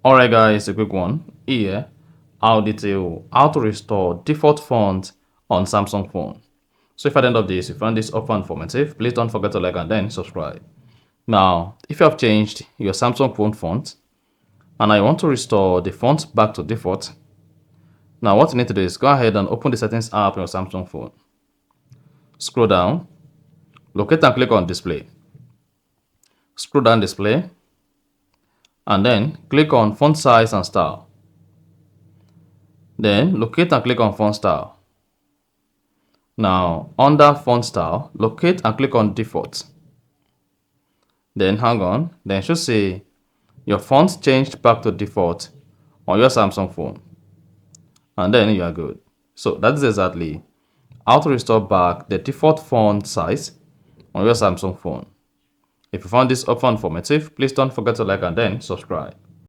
Alright guys, a quick one. Here, I'll detail how to restore default font on Samsung phone. So if at the end of this, you find this offer informative, please don't forget to like and then subscribe. Now, if you have changed your Samsung phone font, and I want to restore the font back to default, now what you need to do is go ahead and open the settings app on your Samsung phone. Scroll down, locate and click on display. Scroll down display, and then click on font size and style. Then locate and click on font style. Now under font style, locate and click on default. Then hang on, then it should say your font changed back to default on your Samsung phone. And then you are good. So that's exactly how to restore back the default font size on your Samsung phone. If you found this offer informative, please don't forget to like and then subscribe.